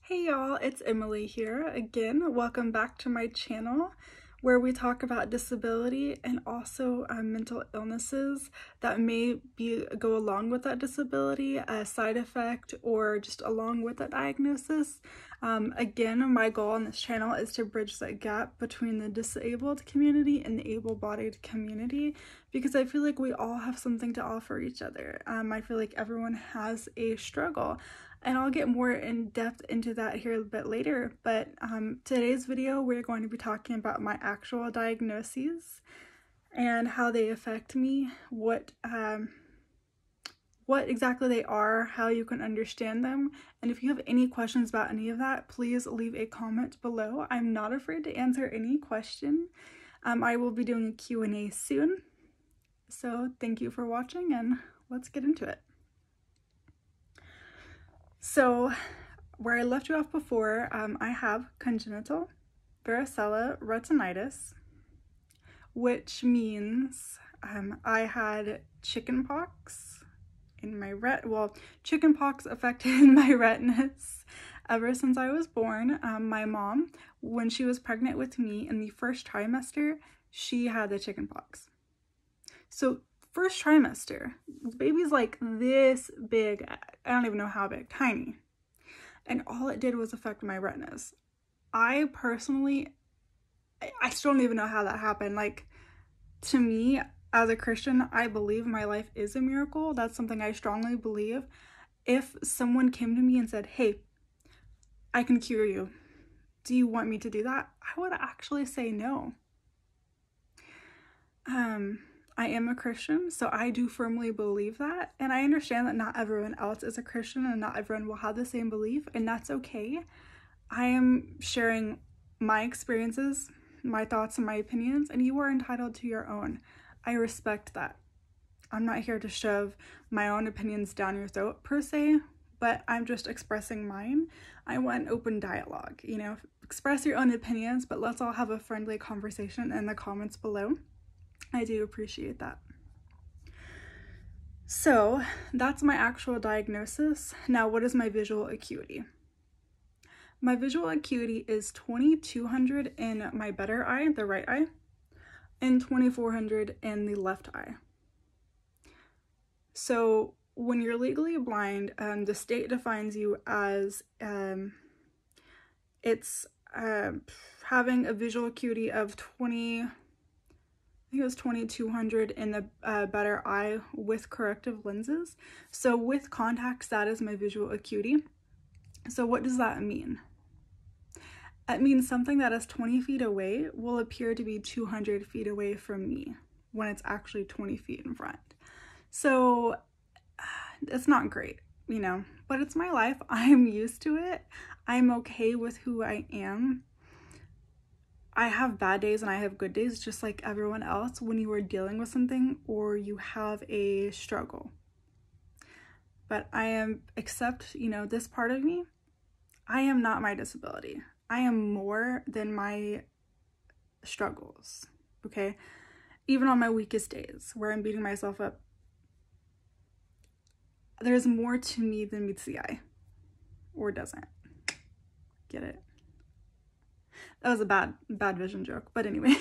Hey y'all, it's Emily here again. Welcome back to my channel where we talk about disability and also mental illnesses that may go along with that disability, a side effect, or just along with that diagnosis. Again, my goal on this channel is to bridge that gap between the disabled community and the able-bodied community, because I feel like we all have something to offer each other. I feel like everyone has a struggle. And I'll get more in depth into that here a bit later, but today's video we're going to be talking about my actual diagnoses and how they affect me, what exactly they are, how you can understand them, and if you have any questions about any of that, please leave a comment below. I'm not afraid to answer any question. I will be doing a Q&A soon, so thank you for watching and let's get into it. So where I left you off before, I have congenital varicella retinitis, which means I had chickenpox in my chickenpox affected my retinas ever since I was born. My mom, when she was pregnant with me in the first trimester, she had the chickenpox. So first trimester, the baby's like this big, I don't even know how big, tiny. And all it did was affect my retinas. I personally, I still don't even know how that happened. Like, to me, as a Christian, I believe my life is a miracle. That's something I strongly believe. If someone came to me and said, hey, I can cure you, do you want me to do that? I would actually say no. I am a Christian, so I do firmly believe that, and I understand that not everyone else is a Christian and not everyone will have the same belief, and that's okay. I am sharing my experiences, my thoughts, and my opinions, and you are entitled to your own. I respect that. I'm not here to shove my own opinions down your throat per se, but I'm just expressing mine. I want an open dialogue, you know, express your own opinions, but let's all have a friendly conversation in the comments below. I do appreciate that. So that's my actual diagnosis. Now, what is my visual acuity? My visual acuity is 2200 in my better eye, the right eye, and 2400 in the left eye. So when you're legally blind, the state defines you as having a visual acuity of 2200 in the better eye with corrective lenses. So with contacts, that is my visual acuity. So what does that mean? It means something that is 20 feet away will appear to be 200 feet away from me when it's actually 20 feet in front. So it's not great, you know, but it's my life. I'm used to it. I'm okay with who I am. I have bad days and I have good days, just like everyone else when you are dealing with something or you have a struggle. But except, you know, this part of me, I am not my disability. I am more than my struggles, okay? Even on my weakest days where I'm beating myself up, there's more to me than meets the eye, or doesn't. Get it? That was a bad vision joke, but anyway.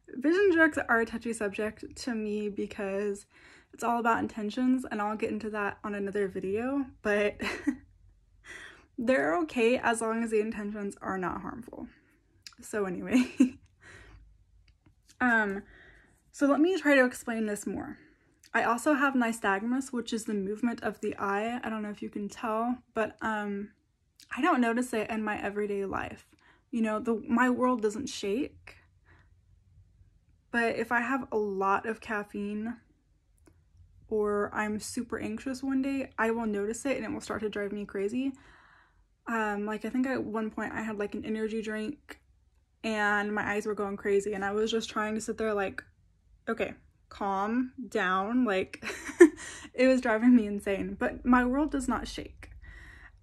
Vision jokes are a touchy subject to me because it's all about intentions, and I'll get into that on another video, but they're okay as long as the intentions are not harmful. So anyway, so let me try to explain this more. I also have nystagmus, which is the movement of the eye. I don't know if you can tell, but I don't notice it in my everyday life. You know, my world doesn't shake, but if I have a lot of caffeine or I'm super anxious one day, I will notice it and it will start to drive me crazy. Like I think at one point I had like an energy drink and my eyes were going crazy and I was just trying to sit there like, okay, calm down. Like it was driving me insane, but my world does not shake.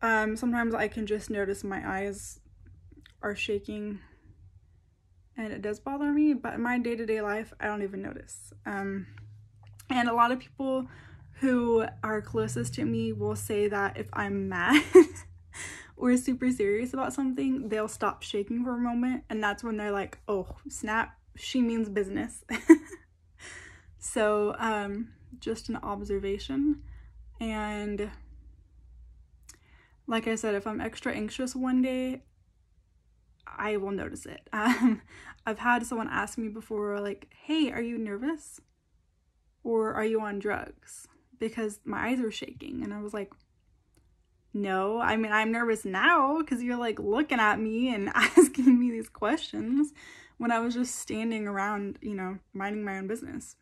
Sometimes I can just notice my eyes are shaking and it does bother me, but in my day-to-day life, I don't even notice. And a lot of people who are closest to me will say that if I'm mad or super serious about something, they'll stop shaking for a moment, and that's when they're like, oh snap, she means business. So just an observation. And like I said, if I'm extra anxious one day, I will notice it. I've had someone ask me before, like, hey, are you nervous? Or are you on drugs? Because my eyes are shaking. And I was like, no, I mean, I'm nervous now because you're like looking at me and asking me these questions when I was just standing around, you know, minding my own business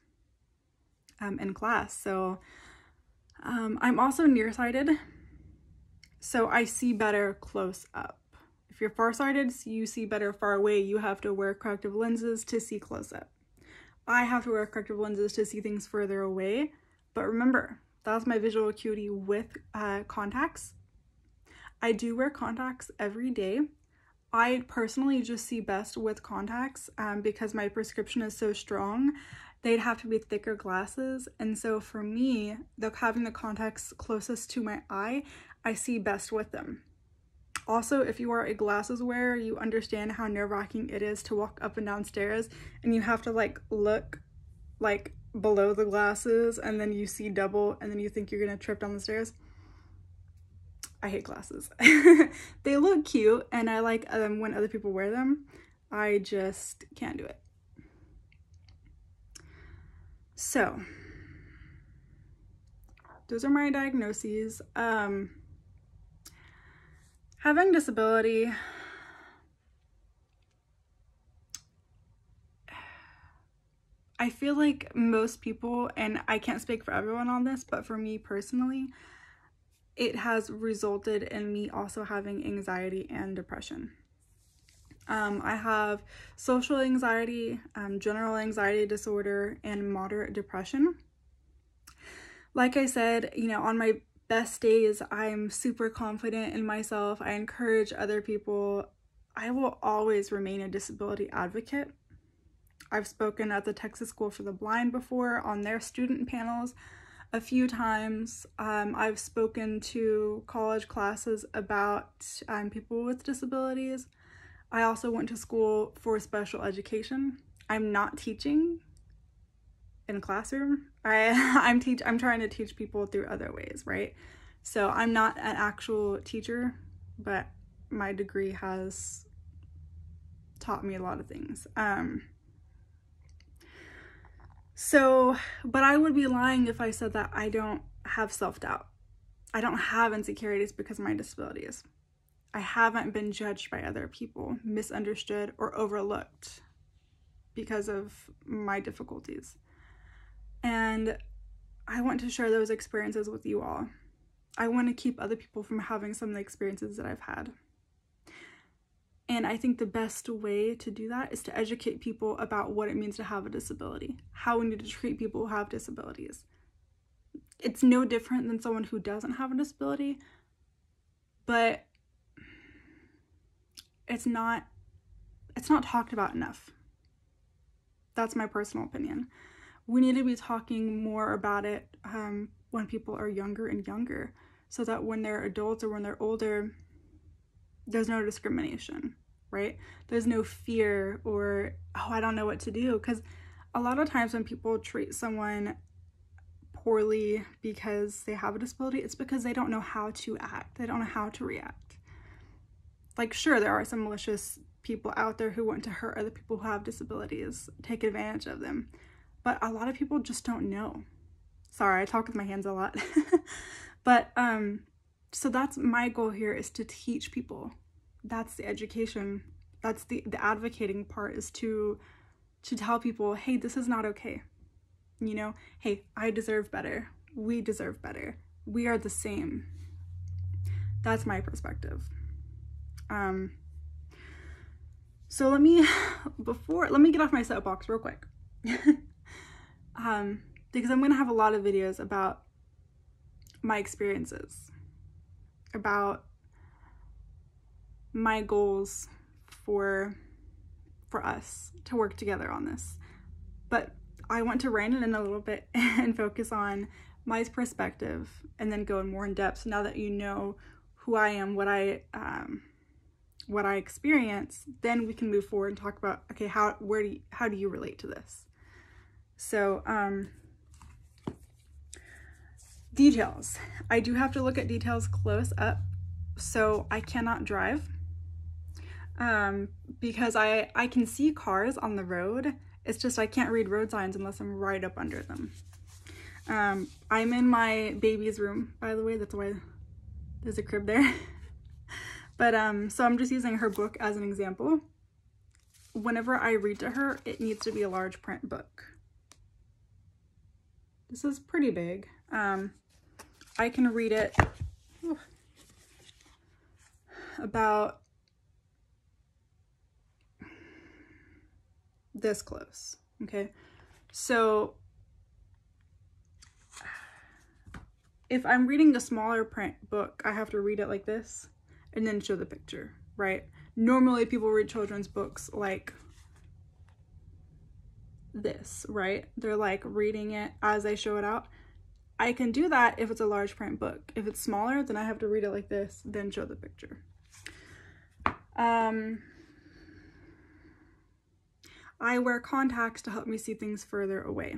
in class. So I'm also nearsighted, so I see better close up. If you're farsighted, you see better far away. You have to wear corrective lenses to see close up. I have to wear corrective lenses to see things further away. But remember, that's my visual acuity with contacts. I do wear contacts every day. I personally just see best with contacts because my prescription is so strong. They'd have to be thicker glasses. And so for me, having the contacts closest to my eye, I see best with them. Also, if you are a glasses wearer, you understand how nerve-wracking it is to walk up and down stairs and you have to like look like below the glasses and then you see double and then you think you're gonna trip down the stairs. I hate glasses. They look cute and I like them when other people wear them. I just can't do it. So those are my diagnoses. Having disability, I feel like most people, and I can't speak for everyone on this, but for me personally, it has resulted in me also having anxiety and depression. I have social anxiety, general anxiety disorder, and moderate depression. Like I said, you know, on my best days, I'm super confident in myself. I encourage other people. I will always remain a disability advocate. I've spoken at the Texas School for the Blind before on their student panels a few times. I've spoken to college classes about people with disabilities. I also went to school for special education. I'm not teaching in a classroom. I'm trying to teach people through other ways, right? So I'm not an actual teacher, but my degree has taught me a lot of things. But I would be lying if I said that I don't have self-doubt. I don't have insecurities because of my disabilities. I haven't been judged by other people, misunderstood, or overlooked because of my difficulties. And I want to share those experiences with you all. I want to keep other people from having some of the experiences that I've had. And I think the best way to do that is to educate people about what it means to have a disability, how we need to treat people who have disabilities. It's no different than someone who doesn't have a disability, but it's not talked about enough. That's my personal opinion. We need to be talking more about it when people are younger and younger, so that when they're adults or when they're older, there's no discrimination, right? There's no fear or, oh, I don't know what to do. Because a lot of times when people treat someone poorly because they have a disability, it's because they don't know how to act. They don't know how to react. Like, sure, there are some malicious people out there who want to hurt other people who have disabilities, take advantage of them. But a lot of people just don't know. Sorry, I talk with my hands a lot. But, so that's my goal here, is to teach people. That's the education. That's the advocating part, is to tell people, hey, this is not okay. You know, hey, I deserve better. We deserve better. We are the same. That's my perspective. So let me get off my soapbox real quick. Because I'm going to have a lot of videos about my experiences, about my goals for us to work together on this. But I want to rein it in a little bit and focus on my perspective and then go in more in depth. So now that you know who I am, what I experience, then we can move forward and talk about, okay, how do you relate to this? So, details. I do have to look at details close up. So I cannot drive because I can see cars on the road. It's just I can't read road signs unless I'm right up under them. I'm in my baby's room, by the way. That's why there's a crib there. But so I'm just using her book as an example. Whenever I read to her, it needs to be a large print book. This is pretty big. I can read it about this close, okay? So if I'm reading a smaller print book, I have to read it like this and then show the picture, right? Normally people read children's books like this, right? They're like reading it as I show it out. I can do that if it's a large print book. If it's smaller, then I have to read it like this, then show the picture. I wear contacts to help me see things further away.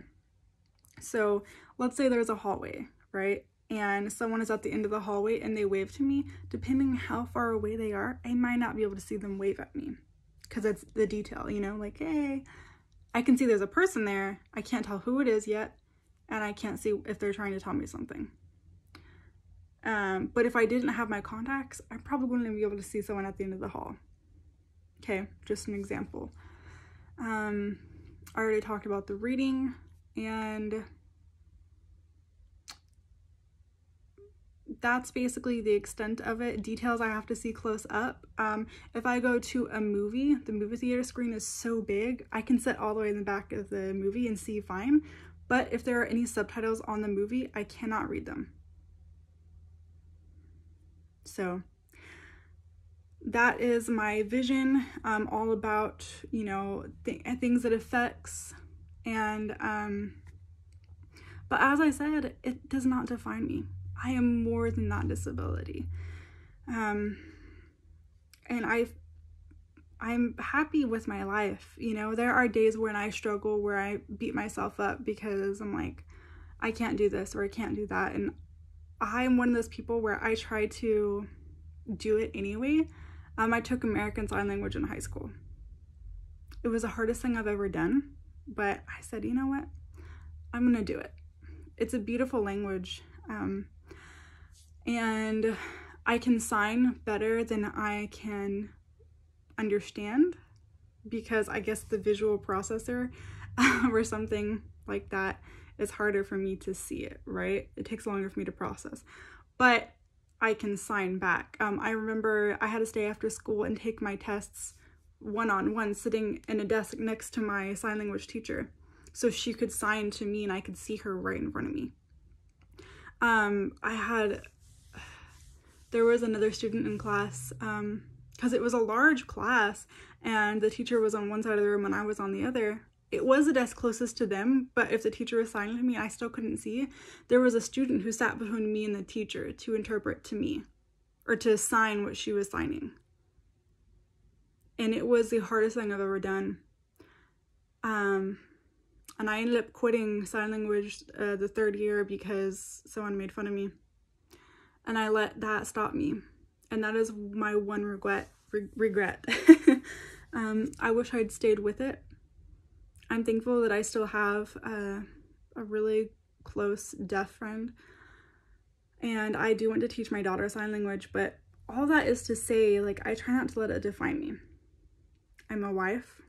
So let's say there's a hallway, right? And someone is at the end of the hallway and they wave to me. Depending on how far away they are, I might not be able to see them wave at me because it's the detail, you know, like, hey, I can see there's a person there. I can't tell who it is yet. And I can't see if they're trying to tell me something. But if I didn't have my contacts, I probably wouldn't be able to see someone at the end of the hall. Okay, just an example. I already talked about the reading, and that's basically the extent of it. Details I have to see close up. If I go to a movie, the movie theater screen is so big, I can sit all the way in the back of the movie and see fine. But if there are any subtitles on the movie, I cannot read them. So that is my vision, all about, you know, things that affects. And, but as I said, it does not define me. I am more than that disability. And I'm happy with my life. You know, there are days when I struggle, where I beat myself up because I'm like, I can't do this or I can't do that. And I'm one of those people where I try to do it anyway. I took American Sign Language in high school. It was the hardest thing I've ever done, but I said, you know what? I'm gonna do it. It's a beautiful language. And I can sign better than I can understand, because I guess the visual processor or something like that is harder for me to see it, right? It takes longer for me to process, but I can sign back. I remember I had to stay after school and take my tests one-on-one, sitting in a desk next to my sign language teacher, so she could sign to me and I could see her right in front of me. There was another student in class, because it was a large class and the teacher was on one side of the room and I was on the other. It was the desk closest to them, but if the teacher was signing to me, I still couldn't see. There was a student who sat between me and the teacher to interpret to me, or to sign what she was signing. And it was the hardest thing I've ever done. And I ended up quitting sign language the third year because someone made fun of me. And I let that stop me. And that is my one regret. I wish I'd stayed with it. I'm thankful that I still have a really close deaf friend. And I do want to teach my daughter sign language, but all that is to say, like, I try not to let it define me. I'm a wife.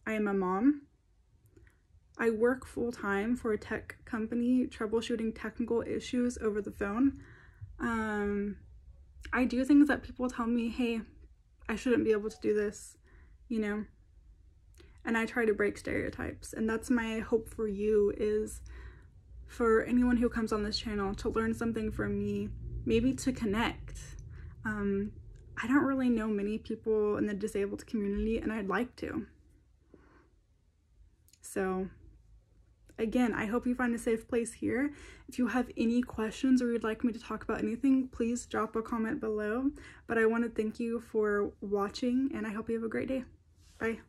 I am a mom. I work full-time for a tech company, troubleshooting technical issues over the phone. I do things that people tell me, hey, I shouldn't be able to do this, you know, and I try to break stereotypes. And that's my hope for you, is for anyone who comes on this channel to learn something from me, maybe to connect. I don't really know many people in the disabled community, and I'd like to. So Again, I hope you find a safe place here. If you have any questions or you'd like me to talk about anything, please drop a comment below. But I want to thank you for watching, and I hope you have a great day. Bye.